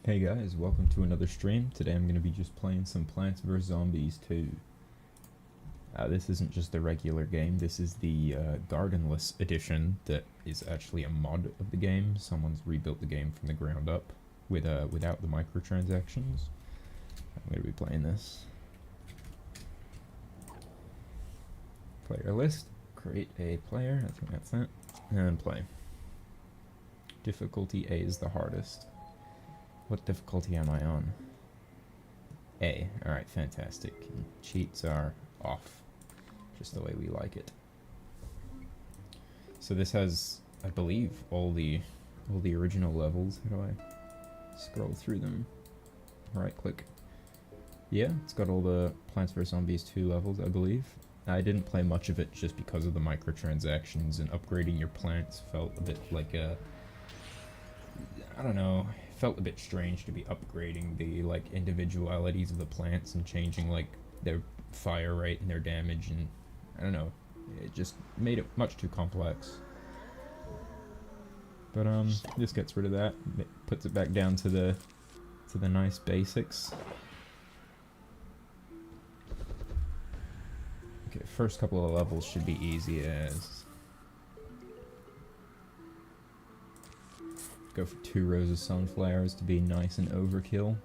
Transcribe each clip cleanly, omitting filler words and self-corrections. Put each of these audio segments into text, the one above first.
Hey guys, welcome to another stream. Today I'm going to be just playing some Plants vs. Zombies 2. This isn't just the regular game, this is the Gardenless edition that is actually a mod of the game. Someone's rebuilt the game from the ground up without the microtransactions. I'm going to be playing this. Player list, create a player, I think that's it, and play. Difficulty A is the hardest. What difficulty am I on? A. Alright, fantastic. And cheats are off. Just the way we like it. So this has, I believe, all the original levels. How do I scroll through them? Right click. Yeah, it's got all the Plants vs. Zombies 2 levels, I believe. I didn't play much of it just because of the microtransactions, and upgrading your plants felt a bit like a... I don't know, it felt a bit strange to be upgrading the like individualities of the plants and changing like their fire rate and their damage, and I don't know, it just made it much too complex. But this gets rid of that, it puts it back down to the nice basics. Okay, first couple of levels should be easy as go for 2 rows of sunflowers to be nice and overkill.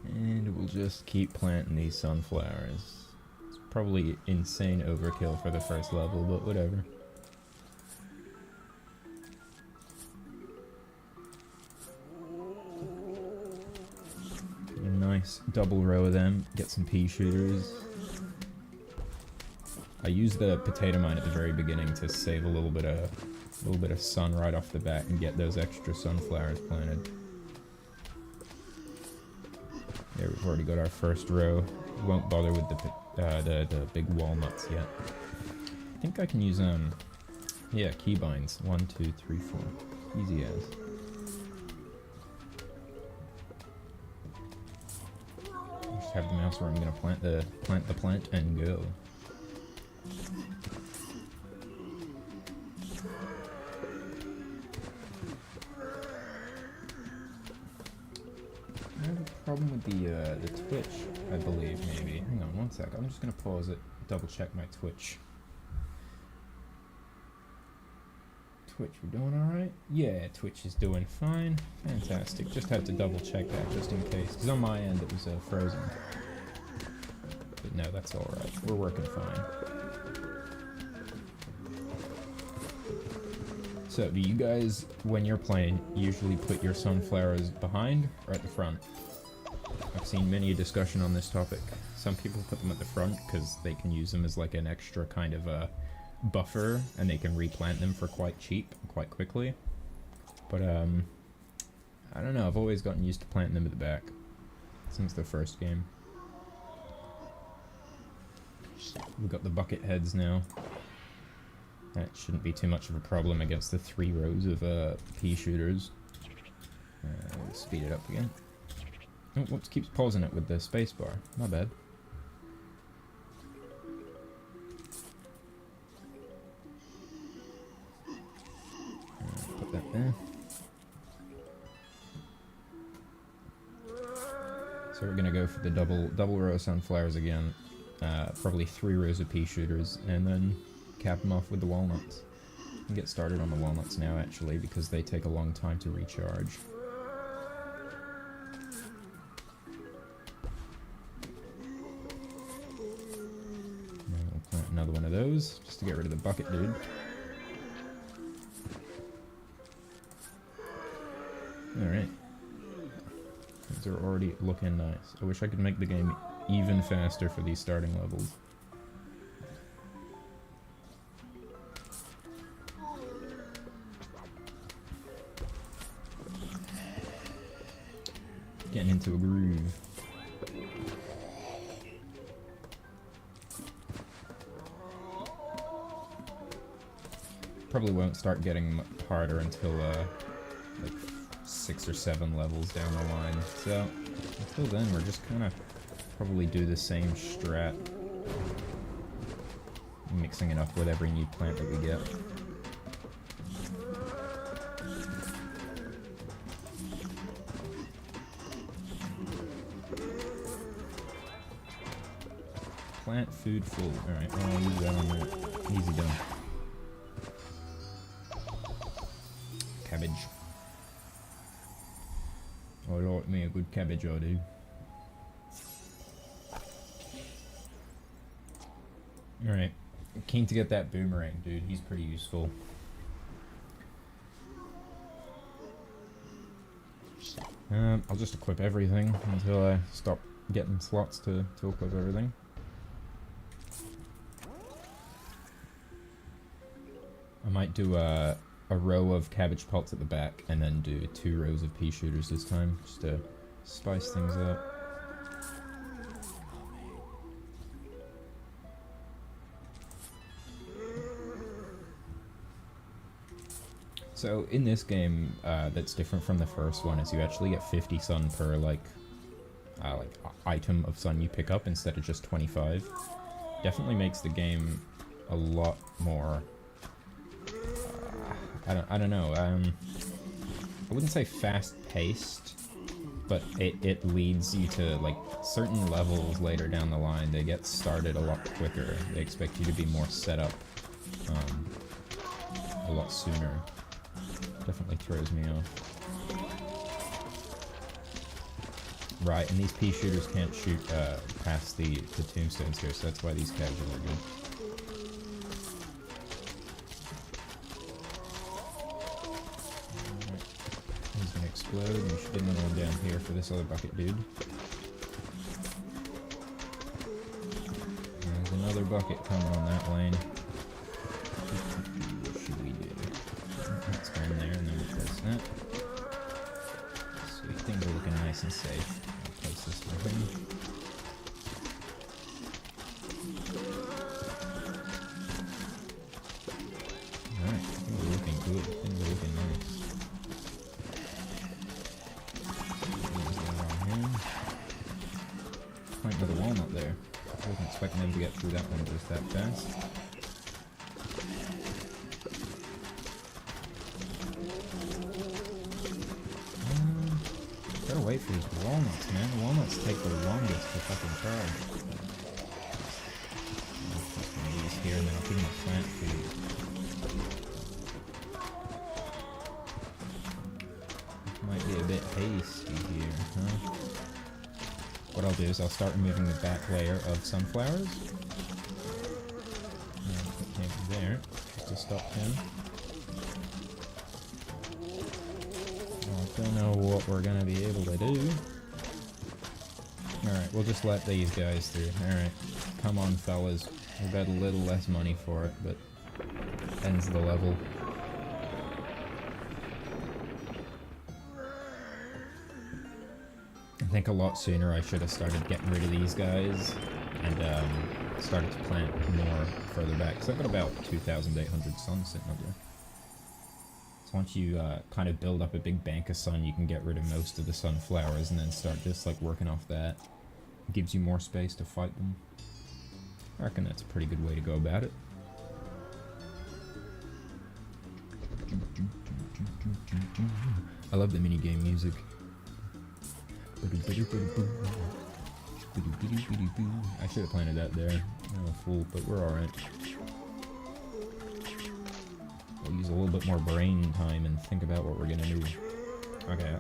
And we'll just keep planting these sunflowers. It's probably insane overkill for the first level, but whatever. A nice double row of them, get some pea shooters. I use the potato mine at the very beginning to save a little bit of sun right off the bat and get those extra sunflowers planted. There, we've already got our first row. Won't bother with the big walnuts yet. I think I can use yeah, keybinds. 1, 2, 3, 4. Easy as. Just have the mouse where I'm gonna plant the plant and go. I have a problem with the Twitch, I believe, maybe. Hang on one sec, I'm just gonna pause it, double check my Twitch. Twitch, we're doing alright? Yeah, Twitch is doing fine. Fantastic. Just had to double check that just in case, because on my end it was frozen. But no, that's alright. We're working fine. So, do you guys, when you're playing, usually put your sunflowers behind or at the front? I've seen many a discussion on this topic. Some people put them at the front because they can use them as like an extra kind of a buffer, and they can replant them for quite cheap, quite quickly. But I don't know, I've always gotten used to planting them at the back since the first game. We've got the bucket heads now. That shouldn't be too much of a problem against the 3 rows of pea shooters. Speed it up again. Oh, whoops, keeps pausing it with the spacebar. My bad. Put that there. So we're gonna go for the double row of sunflowers again. Probably 3 rows of pea shooters, and then cap them off with the walnuts. You can get started on the walnuts now, actually, because they take a long time to recharge. Now we'll plant another one of those, just to get rid of the bucket dude. Alright. These are already looking nice. I wish I could make the game even faster for these starting levels. Getting into a groove. Probably won't start getting harder until like 6 or 7 levels down the line. So until then, we're just kind of probably do the same strat. mixing it up with every new plant that we get. Plant food full. Alright, well, I'll use that on that. Easy done. Cabbage. I like me a good cabbage, I do. Alright. Keen to get that boomerang, dude. He's pretty useful. I'll just equip everything until I stop getting slots to equip everything. I might do a row of cabbage pots at the back and then do 2 rows of pea shooters this time, just to spice things up. So in this game, that's different from the first one, is you actually get 50 sun per like item of sun you pick up instead of just 25. Definitely makes the game a lot more. I don't know. I wouldn't say fast-paced, but it leads you to like certain levels later down the line. They get started a lot quicker. They expect you to be more set up a lot sooner. Definitely throws me off. Right, and these pea shooters can't shoot past the tombstones here, so that's why these cabs are really good. Alright, he's gonna explode, and we should get another one down here for this other bucket dude. There's another bucket coming on that lane. What should we do? Let's go in there and then we'll place that. Sweet, things are looking nice and safe. I'll place this for him. Alright, things are looking good. Things are looking nice. Point with a walnut there. I wasn't expecting them to get through that one just that fast. Gotta wait for these walnuts, man. The walnuts take the longest to fucking charge. I'll put one of these here and then I'll give them a plant food. Might be a bit hasty here, huh? What I'll do is I'll start removing the back layer of sunflowers. And put him there, just to stop him. Don't know what we're gonna be able to do. Alright, we'll just let these guys through. Alright, come on fellas. We got a little less money for it, but ends the level. I think a lot sooner I should have started getting rid of these guys and started to plant more further back. So I've got about 2,800 sun sitting up there. Once you kind of build up a big bank of sun, you can get rid of most of the sunflowers and then start just like working off that. It gives you more space to fight them. I reckon that's a pretty good way to go about it. I love the minigame music. I should have planted that there. I'm a fool, but we're alright. We'll use a little bit more brain time and think about what we're gonna do. Okay,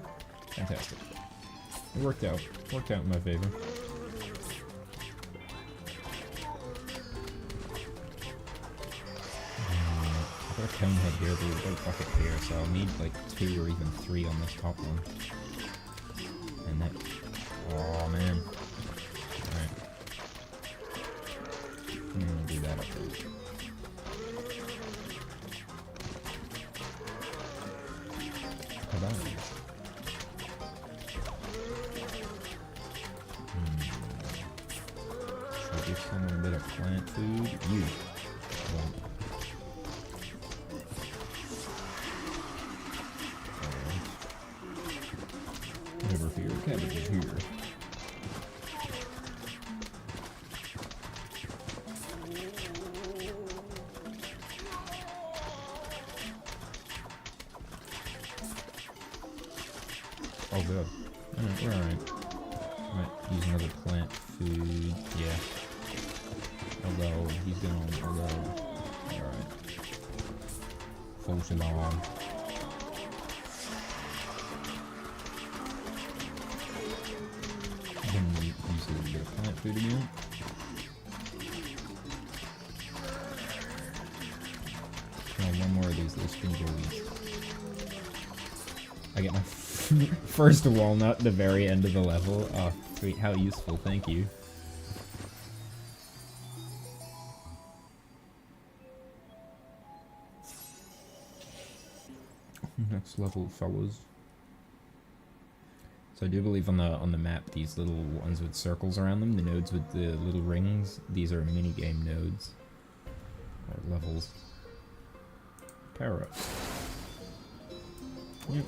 fantastic. It worked out. Worked out in my favor. I've got a cone head here, but we've got a bucket here, so I'll need like 2 or even 3 on this top one. And that... oh man. Alright. I'm gonna do that up there. Should I give someone a bit of plant food? You. Over here, cabbage is here. Oh god. Alright, we're alright. Might use another plant food. Yeah. Although, he's gone. Although. Alright. Full shalom. Then we use a little bit of plant food again. One more of these little spin bullies. I get my first walnut at the very end of the level. Oh, sweet, how useful, thank you. Next level, fellas. So I do believe on the map, these little ones with circles around them, the nodes with the little rings, these are minigame nodes. Or levels. Power-ups. Yep,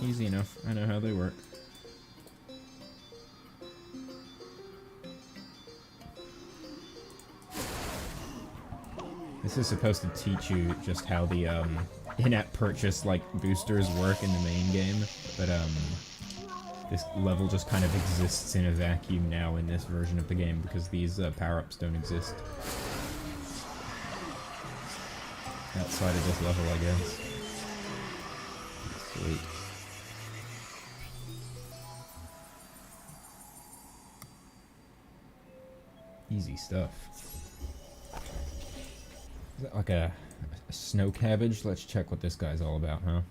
easy enough. I know how they work. This is supposed to teach you just how the in-app purchase like boosters work in the main game, but this level just kind of exists in a vacuum now in this version of the game because these power-ups don't exist. Outside of this level, I guess. Sweet. Easy stuff. Is that like a snow cabbage? Let's check what this guy's all about, huh?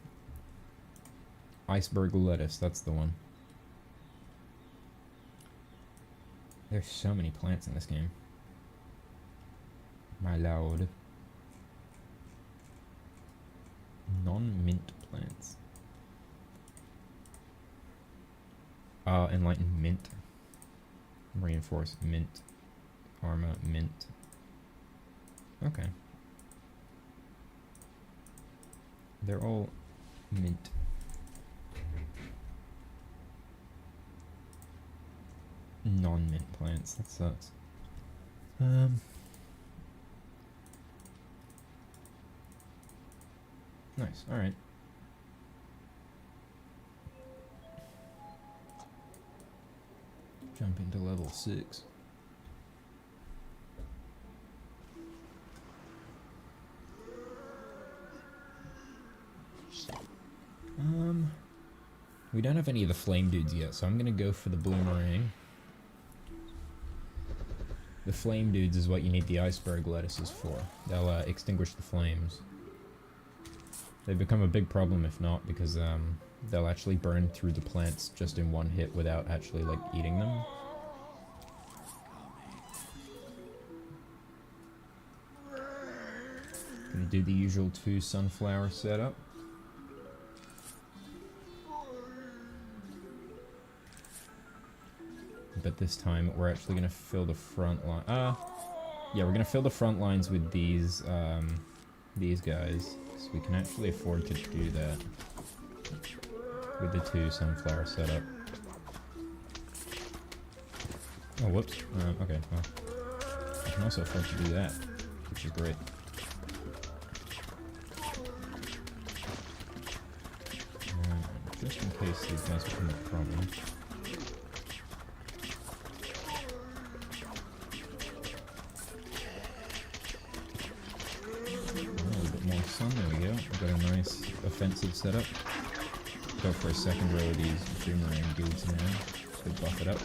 Iceberg lettuce, that's the one. There's so many plants in this game. My lord. Non-mint plants. Enlightened mint. Reinforced mint. Arma mint. Okay. They're all mint. Non-mint plants. That sucks. Nice. All right. Jump into level 6. We don't have any of the flame dudes yet, so I'm gonna go for the boomerang. The flame dudes is what you need the iceberg lettuces for. They'll extinguish the flames. They become a big problem if not, because they'll actually burn through the plants just in one hit without actually like eating them. Gonna do the usual 2 sunflower setup. But this time we're actually gonna fill the front line. Yeah, we're gonna fill the front lines with these guys. So we can actually afford to do that with the 2 sunflower setup. Oh, whoops. Okay, well, I can also afford to do that, which is great. Just in case these guys become a problem. There we go. We've got a nice offensive setup. Go for a second row of these boomerang dudes now. Just to buff it up.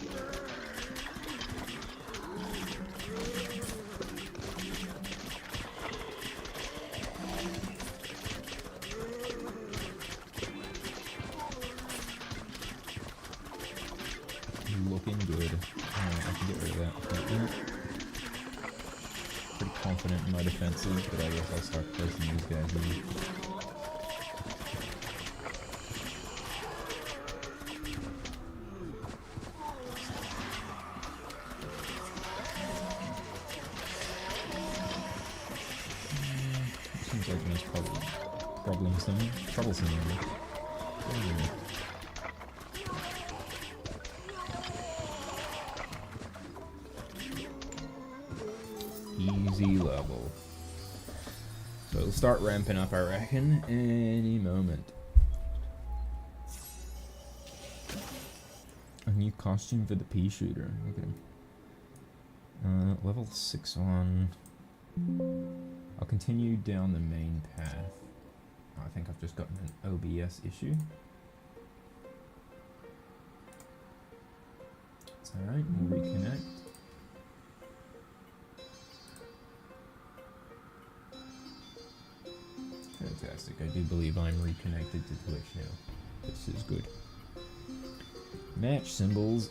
Looking good. I can get rid of that. Pretty confident in my defenses, but I guess I'll start placing these guys in. Seems like the most troublesome one. Easy level. So it'll start ramping up, I reckon, any moment. A new costume for the pea shooter. Look at him. Level 6 on. I'll continue down the main path. Oh, I think I've just gotten an OBS issue. It's alright, we'll reconnect. Fantastic, I do believe I'm reconnected to Twitch now. This is good. Match symbols.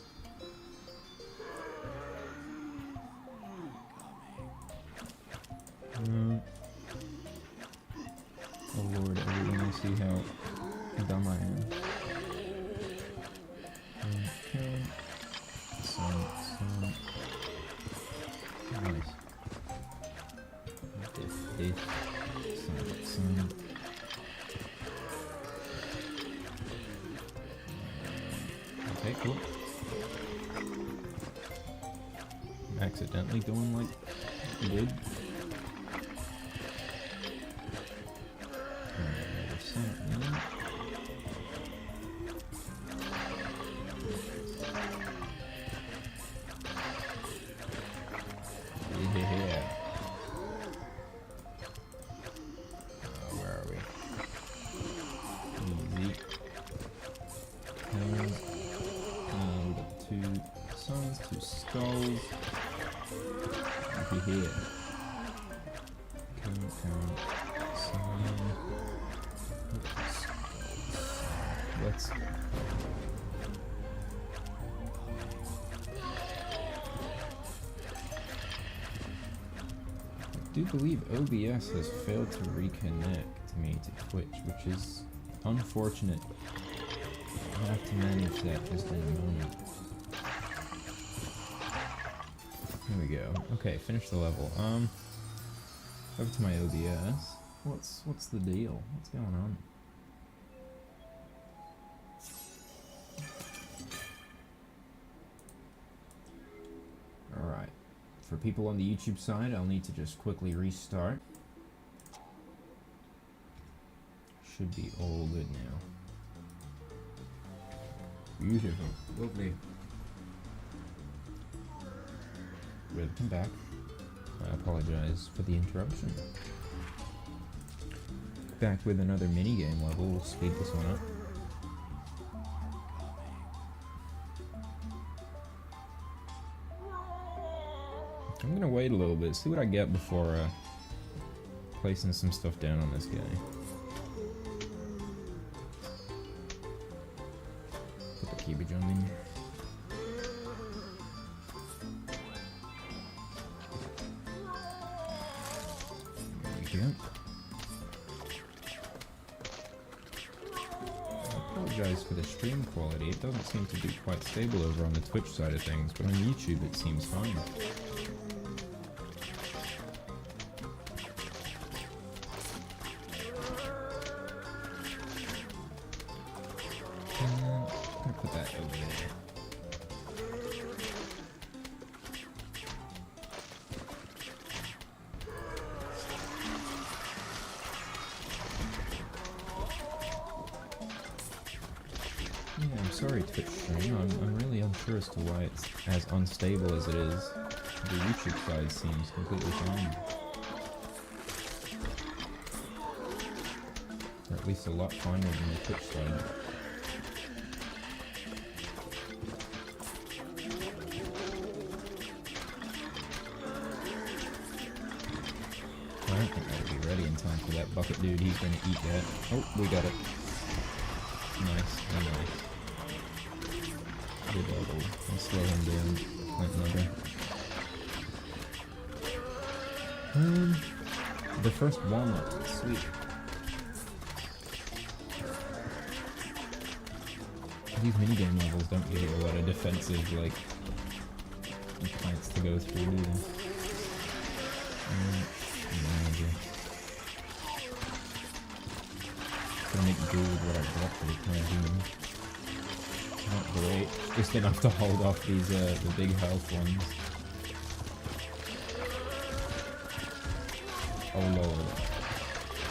Oh lord, everyone will see how dumb I am. Okay. Nice. Okay, cool. Accidentally going like you did. I do believe OBS has failed to reconnect me to Twitch, which is unfortunate. I'll have to manage that just in a moment. Here we go. Okay, finish the level. Over to my OBS. What's the deal? What's going on? Alright. For people on the YouTube side, I'll need to just quickly restart. Should be all good now. Beautiful. Lovely. Welcome back. I apologize for the interruption. Back with another minigame level. We'll speed this one up. I'm gonna wait a little bit, see what I get before placing some stuff down on this guy. Put the cabbage on me. There we go. I apologize for the stream quality. It doesn't seem to be quite stable over on the Twitch side of things, but on YouTube it seems fine. As to why it's as unstable as it is. The YouTube side seems completely fine. Or at least a lot finer than the Twitch side. I don't think that'll be ready in time for that bucket dude. He's gonna eat that. Oh, we got it. Nice, very nice. I'll slow him down. Plant another. The first walnut. Sweet. These minigame levels don't give you a lot of defensive, like, plants to go through, do they? Gonna make do with what I got for the time being. Not great. Just enough to hold off these the big health ones. Oh lord.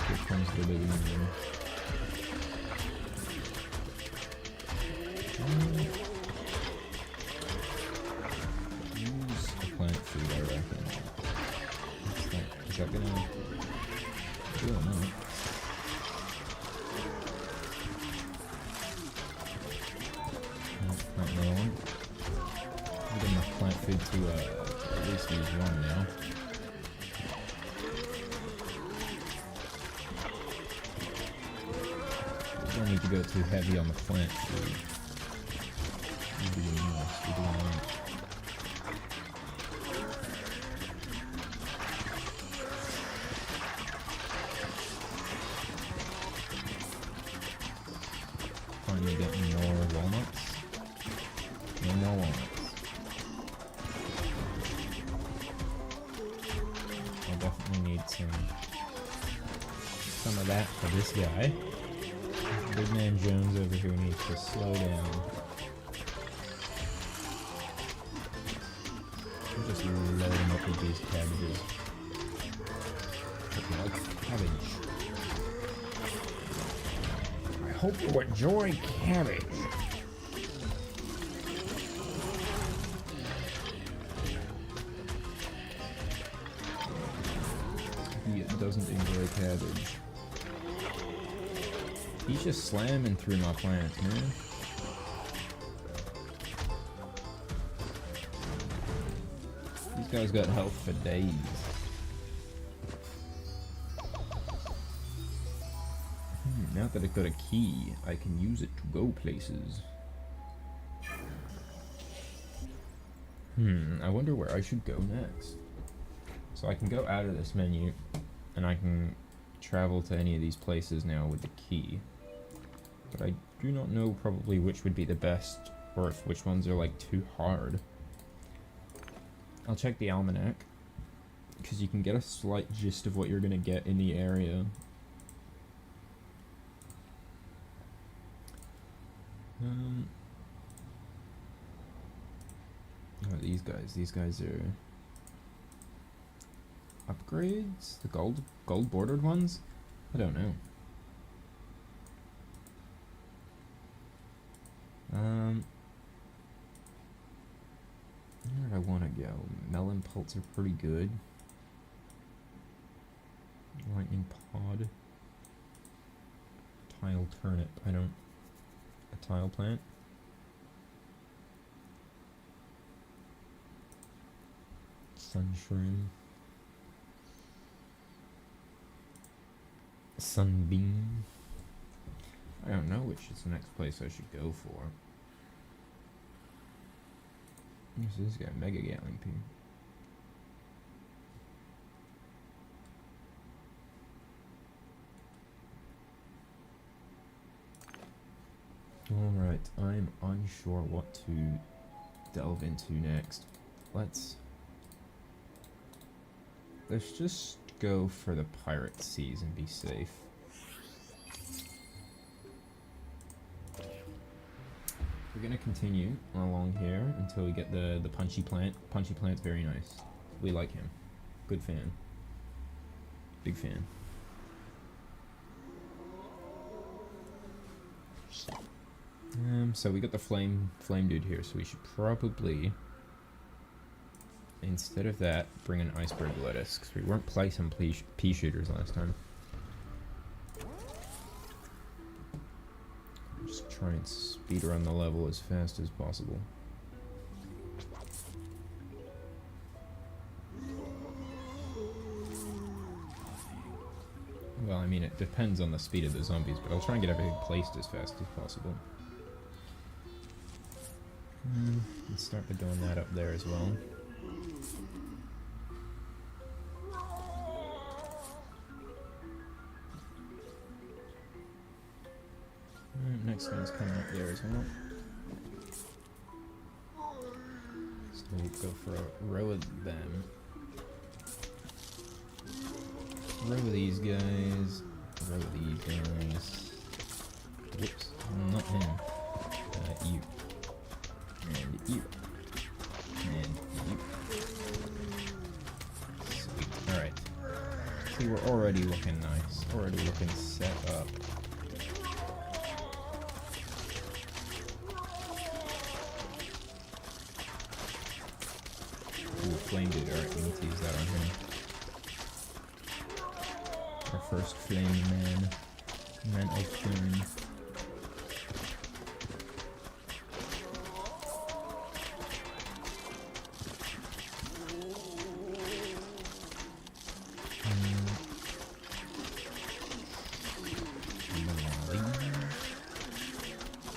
Here comes the big one. Is that gonna do or not? Plant another one. I'm getting enough plant food to at least use one now. Don't need to go too heavy on the plant food. We're doing nice. We're doing right. Finally getting more walnuts. No more walnuts. I'll definitely need some of that for this guy. Big man Jones over here needs to slow down. I'm just load him up with these cabbages. Okay, like cabbage. I hope you enjoy cabbage. He doesn't enjoy cabbage. He's just slamming through my plants, man. These guys got health for days. Now that I've got a key, I can use it to go places. I wonder where I should go next. So I can go out of this menu, and I can travel to any of these places now with the key. But I do not know probably which would be the best, or if which ones are like too hard. I'll check the almanac, because you can get a slight gist of what you're going to get in the area. Oh, these guys are upgrades? The gold bordered ones? I don't know. Where do I want to go? Melon pults are pretty good. Lightning pod. Tile turnip. A tile plant. Sunshroom. Sunbeam. I don't know which is the next place I should go for. What's this guy? Mega Gatling Pea. Alright, I'm unsure what to delve into next. Let's just go for the pirate seas and be safe. We're gonna continue along here until we get the punchy plant. Punchy plant's very nice. We like him. Good fan. Big fan. So we got the flame dude here, so we should probably, instead of that, bring an iceberg lettuce, because we weren't placing pea shooters last time. Just try and speed run the level as fast as possible. Well, I mean, it depends on the speed of the zombies, but I'll try and get everything placed as fast as possible. Let's start by doing that up there as well. Next one's coming up there as well. So we'll go for a row of them. Row of these guys. Row of these guys. Whoops, not him. You. And you. And you. Sweet. Alright. See, we're already looking nice. Already looking set up. Ooh, flame dude. Alright, we need to use that on him. Our first flame man. Man of flame.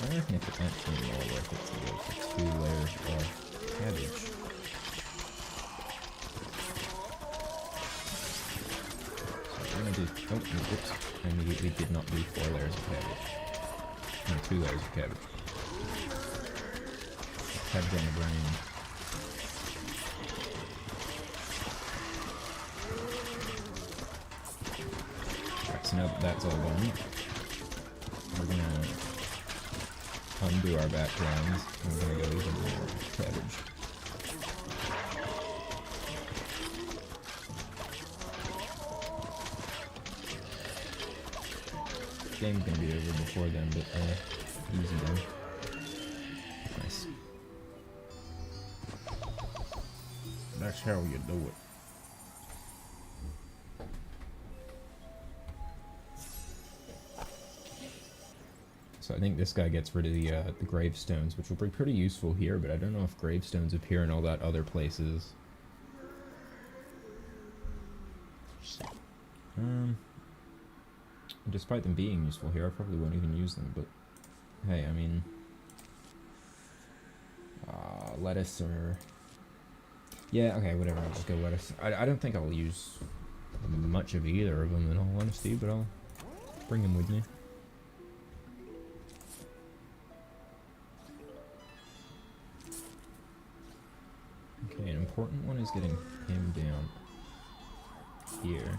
I reckon if it's actually more worth it to go for 2 layers of cabbage. So we're gonna do, oh, oops, I immediately did not do 4 layers of cabbage. No, 2 layers of cabbage. Cabbage on the brain. Alright, so now that that's all done, we're gonna undo our backgrounds, and we're gonna go even more cabbage. Game's gonna be over before then, but easy then. Nice. That's how you do it. So I think this guy gets rid of the gravestones, which will be pretty useful here, but I don't know if gravestones appear in all that other places. Despite them being useful here, I probably won't even use them, but hey, I mean, lettuce or, yeah, okay, whatever, I'll just go lettuce. I don't think I'll use much of either of them in all honesty, but I'll bring them with me. Okay, an important one is getting him down here.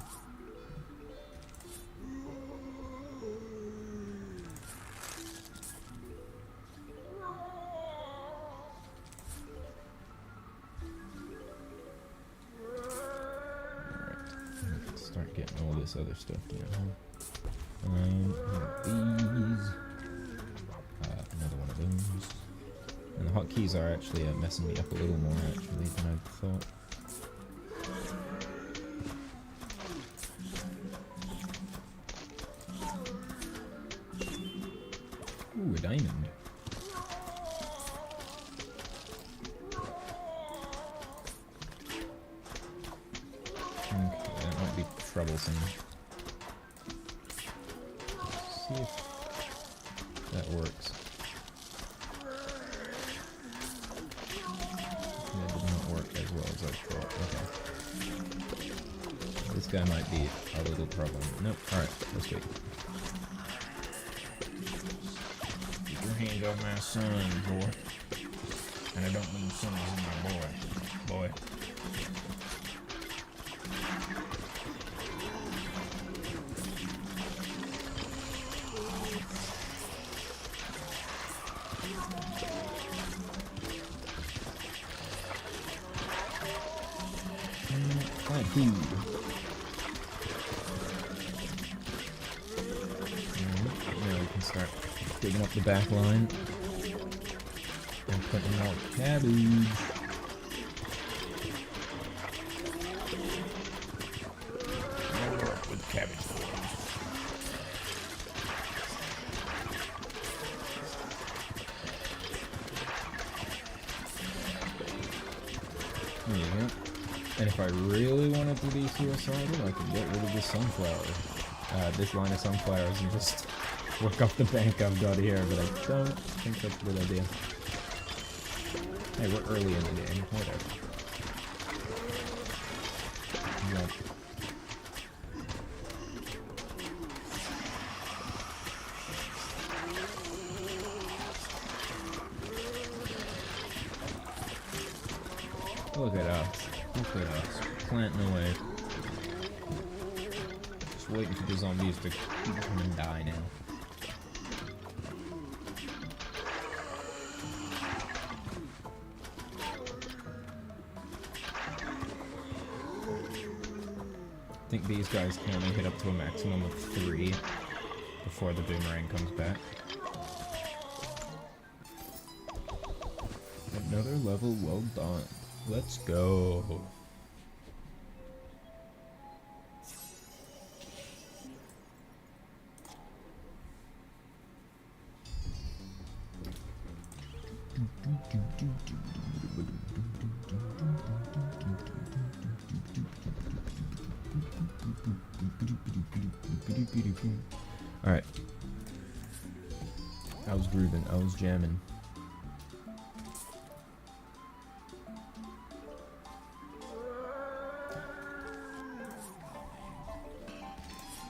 Start getting all this other stuff down. These. Another one of those. And the hotkeys are actually messing me up a little more actually than I thought. Ooh, a diamond. Okay, that might be troublesome. Let's see if that works. That did not work as well as I thought. Okay. This guy might be a little problem. Nope. Alright, let's wait. Keep your hand off my son, boy. And I don't mean son as in my boy. Boy. Food. Now we can start digging up the back line and putting more cabbage. With cabbage. There you go. And if I really wanted to be suicidal, I could get rid of this sunflower. This line of sunflowers and just work off the bank I've got here, but I don't think that's a good idea. Hey, we're early in the game, whatever. Yep. Look at us. Look at us. Planting away. Just waiting for the zombies to come and die now. I think these guys can only hit up to a maximum of 3 before the boomerang comes back. Another level well done. Let's go. Alright. I was grooving, I was jamming.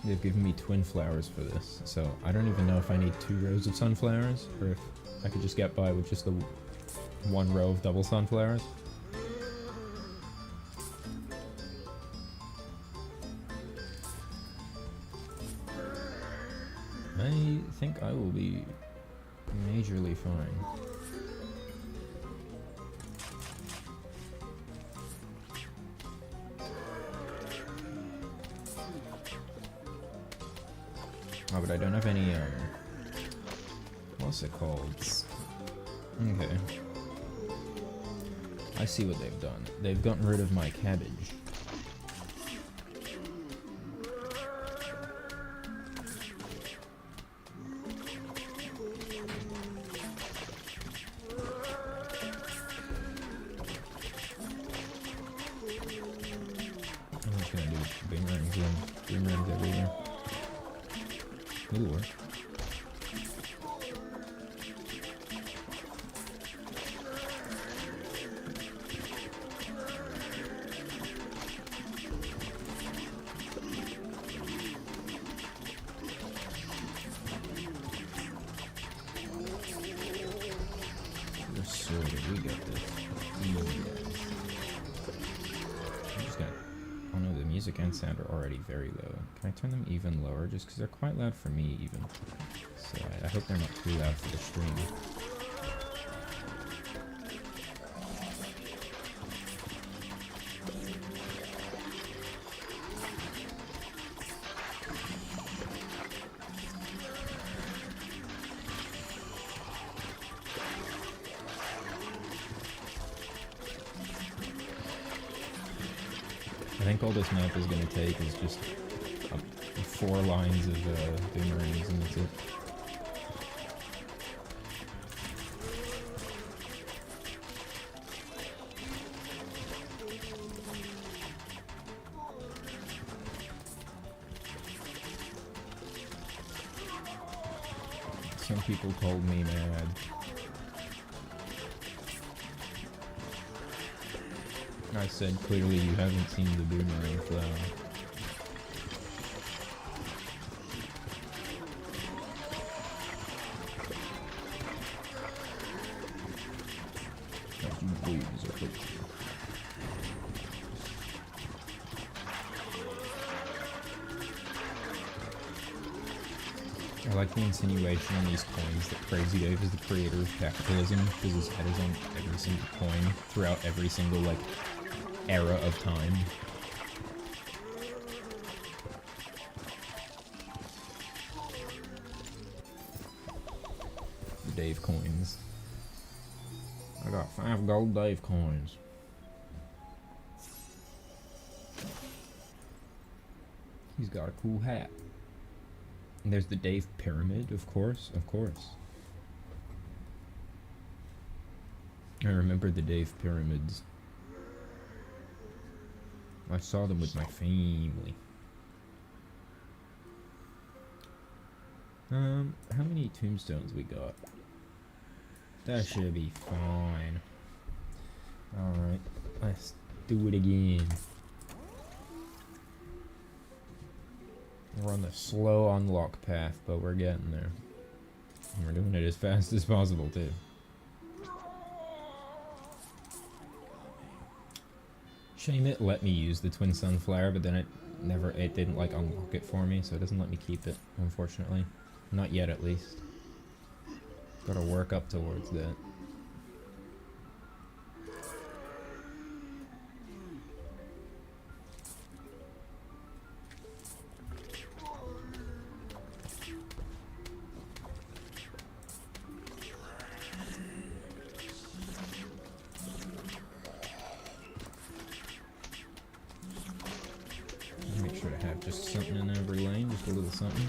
They've given me twin flowers for this, so I don't even know if I need 2 rows of sunflowers, or if I could just get by with just the 1 row of double sunflowers. I think I will be majorly fine. Oh, but I don't have any, what's it called? Okay. I see what they've done. They've gotten rid of my cabbage. I'm just gonna do boomerangs and boomerangs everywhere. It'll work. So we got this. I just got. Oh no, the music and sound are already very low. Can I turn them even lower? Just because they're quite loud for me, even. So I hope they're not too loud for the stream. I think all this map is going to take is just 4 lines of boomerangs and that's it. Some people called me mad. I said clearly you haven't seen the boomerang flower. I like the insinuation on these coins that Crazy Dave is the creator of capitalism, because his head is on every single coin throughout every single, like, era of time. The Dave coins. I got 5 gold Dave coins. He's got a cool hat. And there's the Dave Pyramid, of course, of course. I remember the Dave Pyramids. I saw them with my family. How many tombstones we got? That should be fine. Alright, let's do it again. We're on the slow unlock path, but we're getting there. And we're doing it as fast as possible, too. Shame it let me use the twin sunflower, but then it didn't like unlock it for me, so it doesn't let me keep it, unfortunately. Not yet, at least. Gotta work up towards that. Make sure to have just something in every lane, just a little something.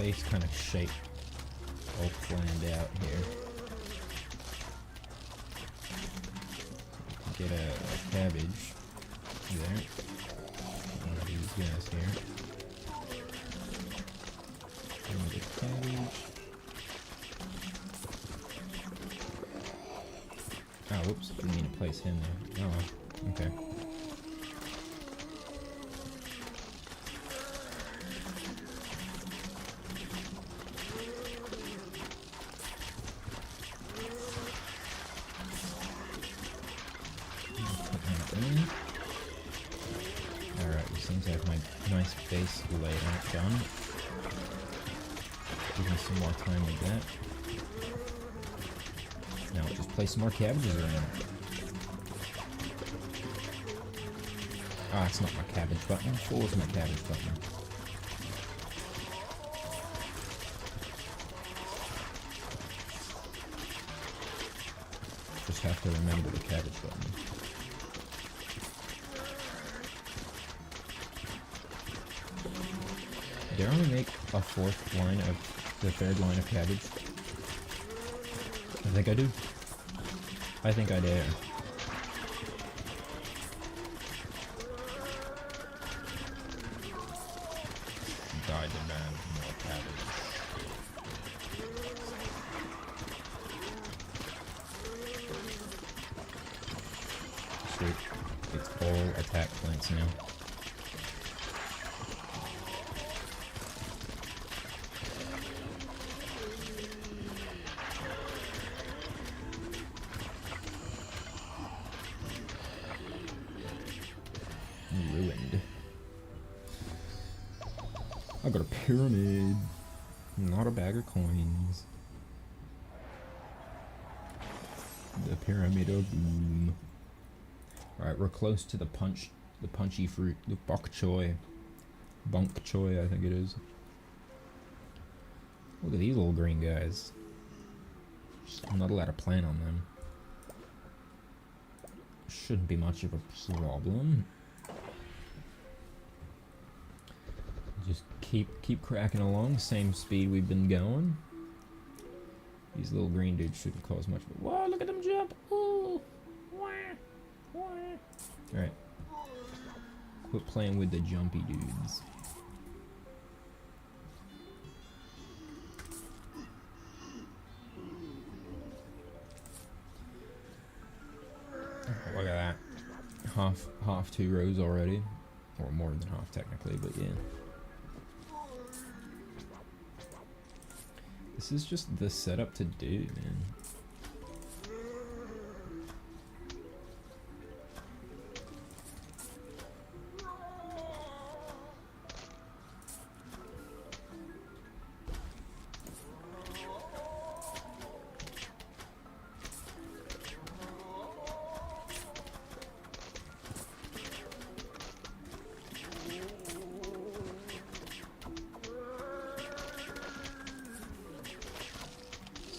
base kind of shape all planned out here. Get a cabbage there. One of these guys here. Get cabbage. Oh, whoops, didn't mean to place him there. Oh, okay. Alright, we seem to have my nice base layout done. Give me some more time with that. Now I'll just place some more cabbages around. Ah, it's not my cabbage button. What was my cabbage button? Just have to remember the cabbage button. Did I only make a fourth line of the third line of cabbage? I think I do. I think I dare. I demand more cabbage. Sweet. It's all attack plants now. Ruined. I got a pyramid, not a bag of coins. The pyramid of doom. Alright, we're close to the punchy fruit, the bok choy. Bok choy, I think it is. Look at these little green guys. I'm not allowed to plant on them. Shouldn't be much of a problem. Just keep cracking along, same speed we've been going. These little green dudes shouldn't cause much. Whoa, look at them jump! Ooh! Wah! Wah! Alright. Quit playing with the jumpy dudes. Oh, look at that. Half 2 rows already. Or more than half technically, but yeah. This is just the setup to do, man.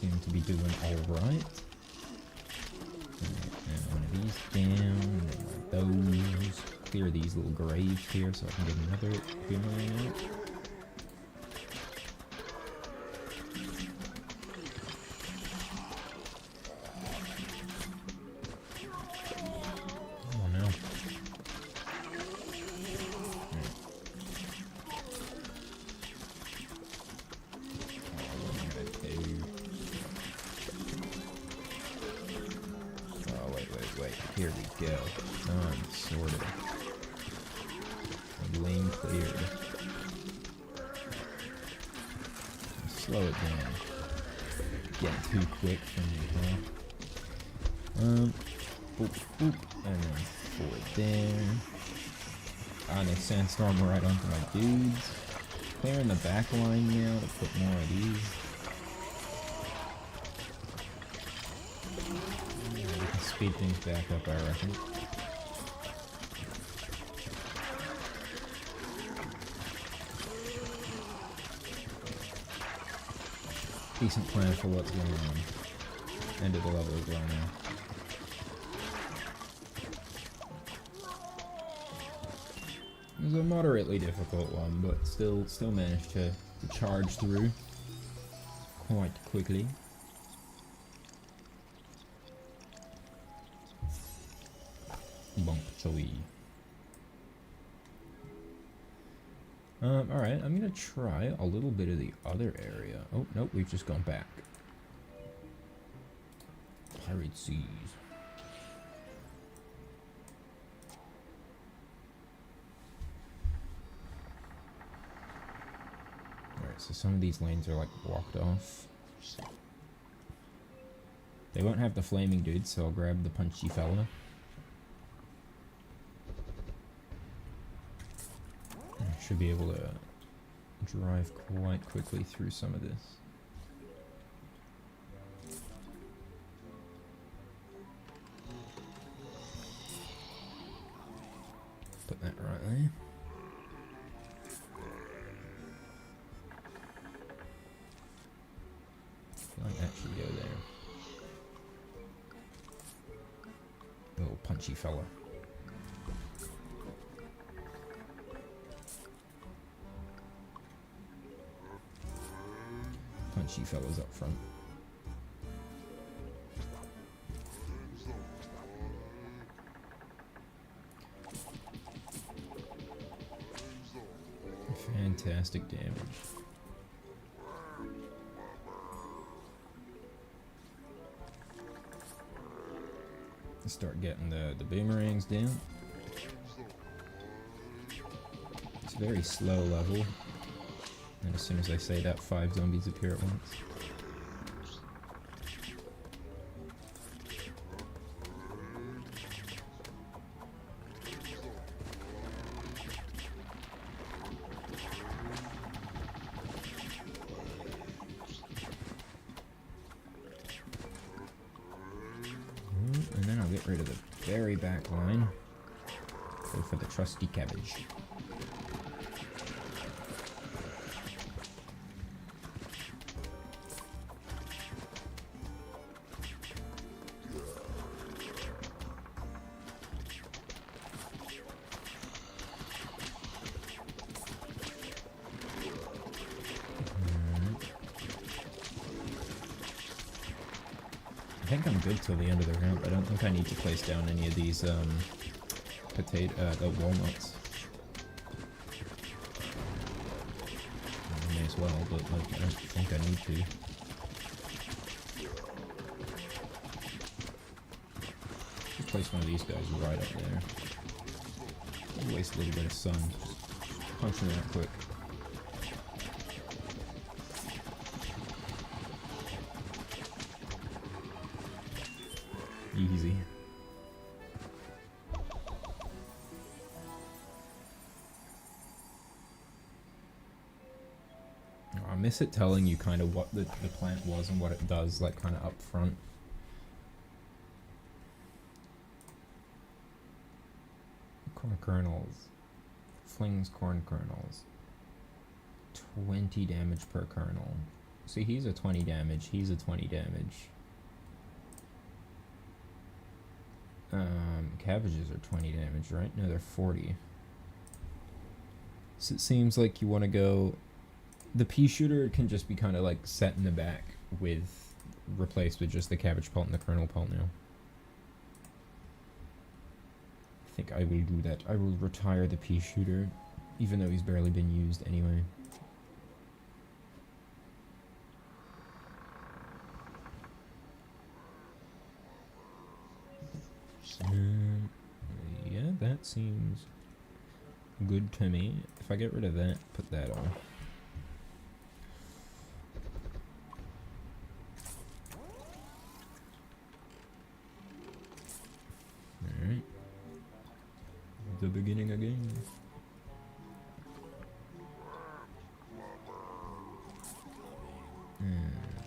Seem to be doing alright. And one of these down, and those. Clear these little graves here so I can get another pyramid out. Oh no. Wait, here we go. Done, sorted. Lane cleared. Slow it down. Getting too quick for me, huh? Boop, boop, and then forward there. Ah, no sandstorm right onto my dudes. Clearing the back line now to put more of these. Speed things back up, I reckon. Decent plan for what's going on. End of the level as well now. It was a moderately difficult one, but still managed to to charge through quite quickly. Bonk chili. Alright, I'm gonna try a little bit of the other area. Oh, nope, we've just gone back. Pirate Seas. Alright, so some of these lanes are like blocked off. They won't have the flaming dude, so I'll grab the punchy fella. I should be able to drive quite quickly through some of this. Put that right there. Might actually go there. Little punchy fella. Punchy fellas up front. Fantastic damage. Start getting the boomerangs down. It's a very slow level. And as soon as I say that, 5 zombies appear at once. And then I'll get rid of the very back line. Go for the trusty cabbage. I think I'm good till the end of the round. I don't think I need to place down any of these the walnuts. I may as well, but like, I don't think I need to. Just place one of these guys right up there. I'll waste a little bit of sun. Just punch them out quick. Easy. I miss it telling you kind of what the plant was and what it does, like kind of up front. Corn kernels. Flings corn kernels. 20 damage per kernel. See, he's a 20 damage, he's a 20 damage. Cabbages are 20 damage, right? No, they're 40. So it seems like you want to go... The pea shooter can just be kind of like set in the back with... replaced with just the cabbage pelt and the kernel pelt now. I think I will do that. I will retire the pea shooter, even though he's barely been used anyway. Yeah, that seems good to me. If I get rid of that, put that on. Alright. The beginning again.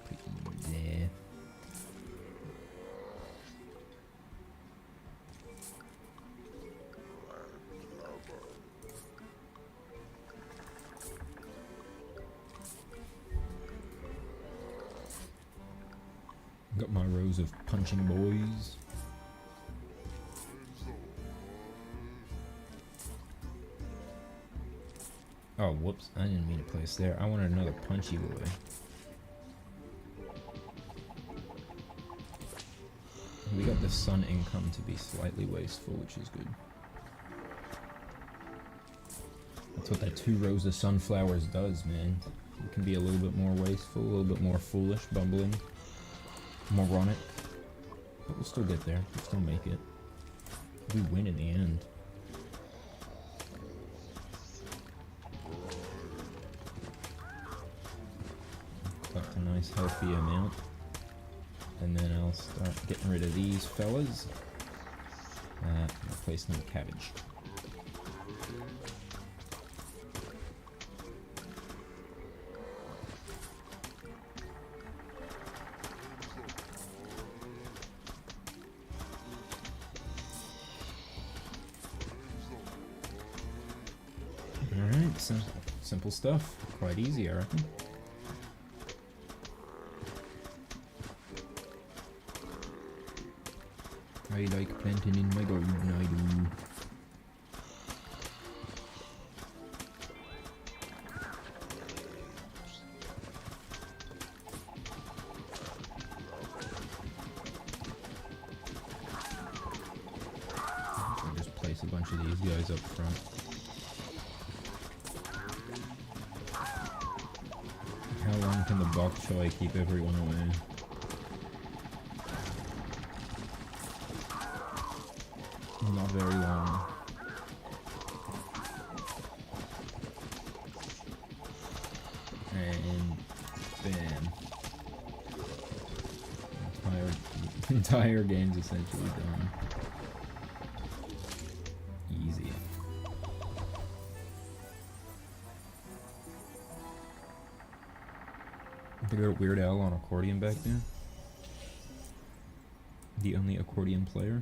Put you there. Got my rows of punching boys. Oh, whoops. I didn't mean to place there. I wanted another punchy boy. We got the sun income to be slightly wasteful, which is good. That's what that 2 rows of sunflowers does, man. You can be a little bit more wasteful, a little bit more foolish, bumbling, moronic. But we'll still get there. We'll still make it. We win in the end. Collect a nice healthy amount. And then I'll start getting rid of these fellas. Replace them with cabbage. Alright, simple stuff. Quite easy, I reckon. I like planting in my garden, I do. I'll just place a bunch of these guys up front. How long can the bok choy keep everyone away? Not very long. And bam. Entire game's essentially done. Easy. They got Weird Al on accordion back there. The only accordion player.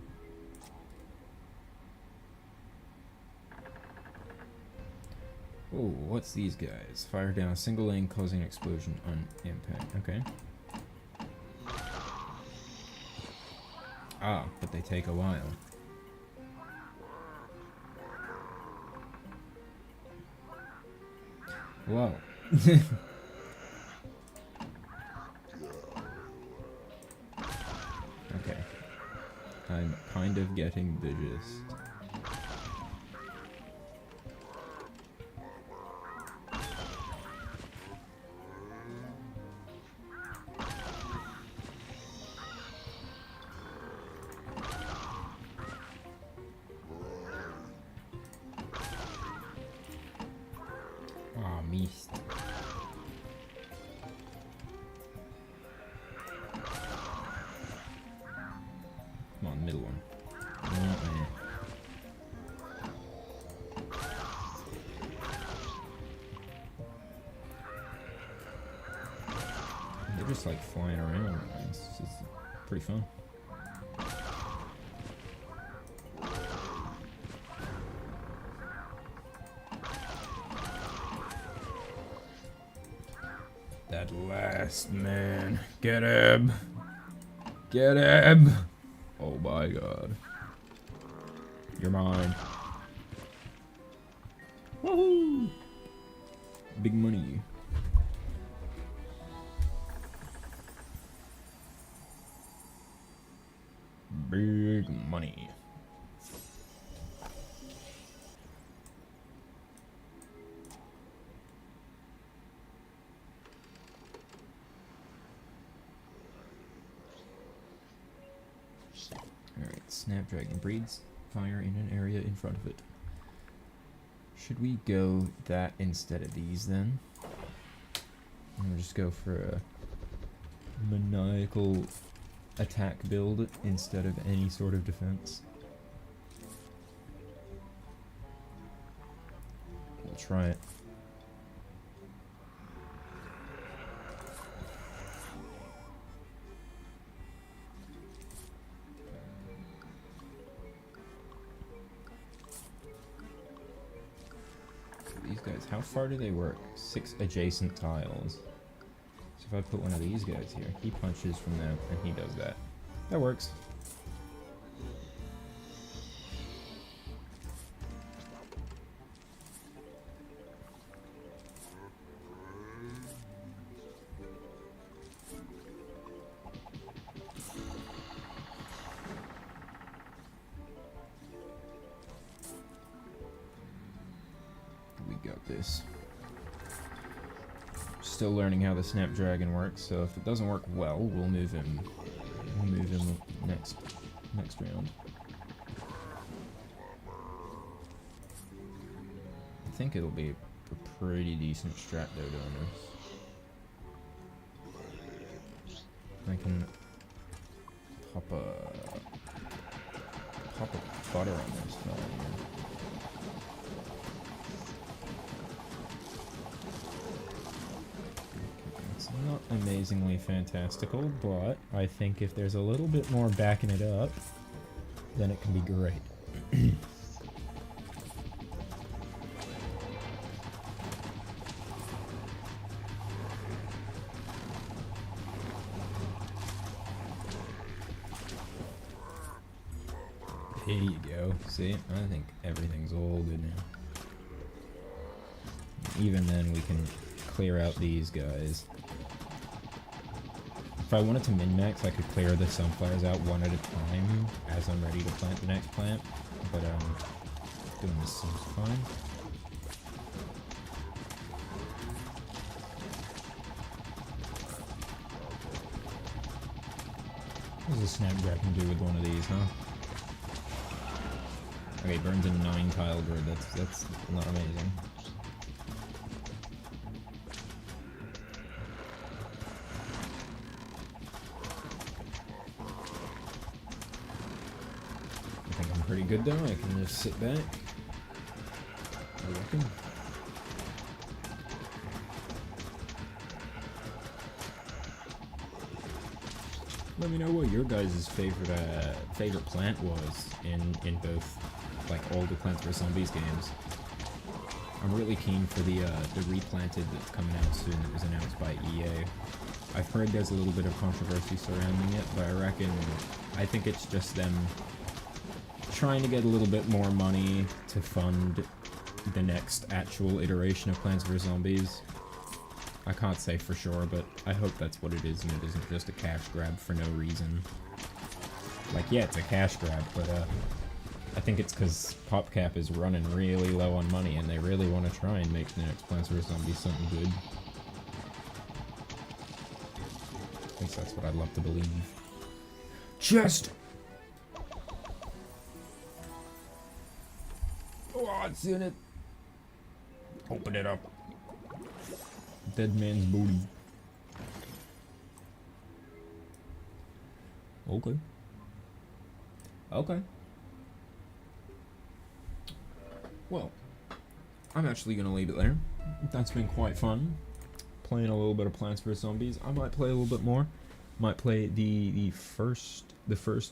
Oh, what's these guys? Fire down a single lane, causing an explosion on impact. Okay. Ah, but they take a while. Whoa. Okay. I'm kind of getting the gist. Missed. Come on, middle one. They're just like flying around. It's pretty fun. That last man. Get him! Get him! Oh my god. You're mine. Woohoo! Big money. Big money. Alright, Snapdragon breeds fire in an area in front of it. Should we go that instead of these then? And we'll just go for a maniacal attack build instead of any sort of defense. We'll try it. These guys, how far do they work? 6 adjacent tiles. So if I put one of these guys here, he punches from them and he does that. That works. this. Still learning how the Snapdragon works, so if it doesn't work well, we'll move him. We'll move him next round. I think it'll be a pretty decent strat though, donors. I can pop a butter on this fella here. It's not amazingly fantastical, but I think if there's a little bit more backing it up, then it can be great. There you go. See, I think everything's all good now. Even then, we can clear out these guys. If I wanted to min-max, I could clear the sunflowers out one at a time as I'm ready to plant the next plant. But doing this seems fine. What does a Snapdragon do with one of these, huh? Okay, burns a 9-tile grid. That's not amazing. I think I'm pretty good though. I can just sit back. I reckon. Let me know what your guys' favorite plant was in both, like, all the Plants vs Zombies games. I'm really keen for the replanted that's coming out soon that was announced by EA. I've heard there's a little bit of controversy surrounding it, but I think it's just them trying to get a little bit more money to fund the next actual iteration of Plants vs Zombies. I can't say for sure, but I hope that's what it is and it isn't just a cash grab for no reason. Like, yeah, it's a cash grab, but I think it's because PopCap is running really low on money and they really want to try and make the next Plants vs Zombies something good. At least that's what I'd love to believe. Chest! Oh, it's in it. Open it up. Dead man's booty. Okay. Okay. Well, I'm actually gonna leave it there. That's been quite fun. Playing a little bit of Plants vs Zombies. I might play a little bit more. Might play the first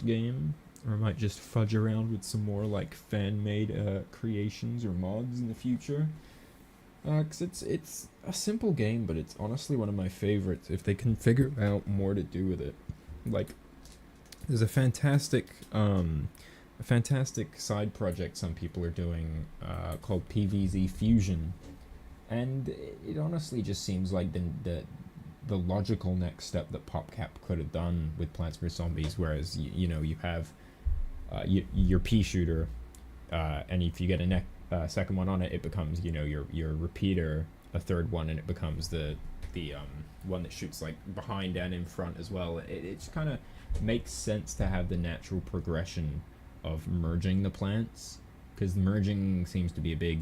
game, or I might just fudge around with some more like fan-made creations or mods in the future. Cause it's a simple game, but it's honestly one of my favorites. If they can figure out more to do with it, like there's a fantastic side project some people are doing called PvZ Fusion, and it honestly just seems like the logical next step that PopCap could have done with Plants vs Zombies. Whereas you know you have your pea shooter, and if you get a second one on it, it becomes, you know, your repeater, a third one, and it becomes the one that shoots like behind and in front as well. It just kind of makes sense to have the natural progression of merging the plants, because merging seems to be a big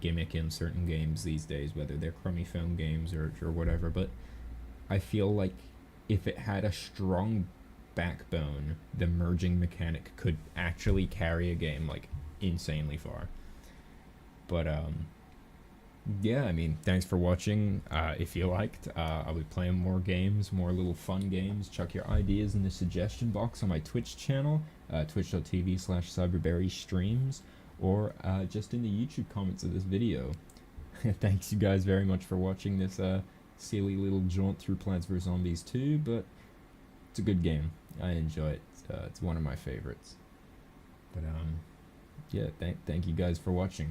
gimmick in certain games these days, whether they're crummy phone games or whatever. But I feel like if it had a strong backbone, the merging mechanic could actually carry a game like insanely far. But yeah, I mean, thanks for watching. If you liked, I'll be playing more games, more little fun games. Chuck your ideas in the suggestion box on my Twitch channel, twitch.tv/cyberberrystreams, or just in the YouTube comments of this video. Thanks you guys very much for watching this silly little jaunt through Plants vs Zombies 2, but it's a good game. I enjoy it. It's one of my favorites. But yeah, thank you guys for watching.